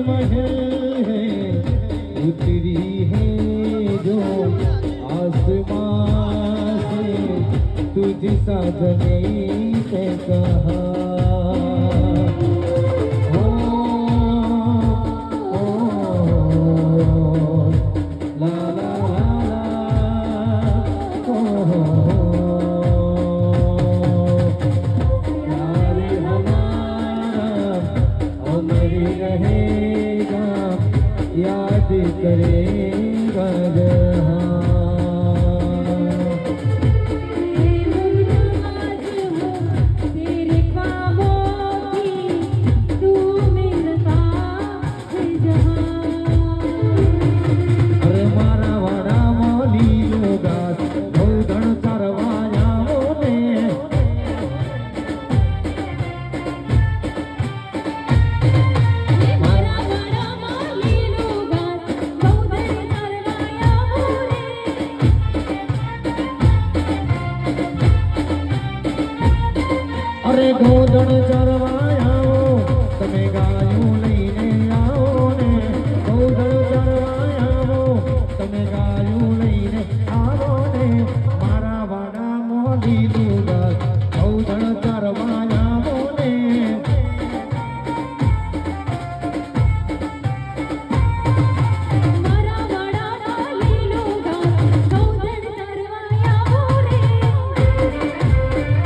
महल है उतरी है जो आसमां से तुझ साजने से कहा याद करेगा जहाँ तेरे ख्वाबों की तू मिलता है जहाँ अरे मारा वाड़ा मोली लोगा गोल्डन सरवाया मोने અરે ગોદણ ચરવાયા તમે ગાયું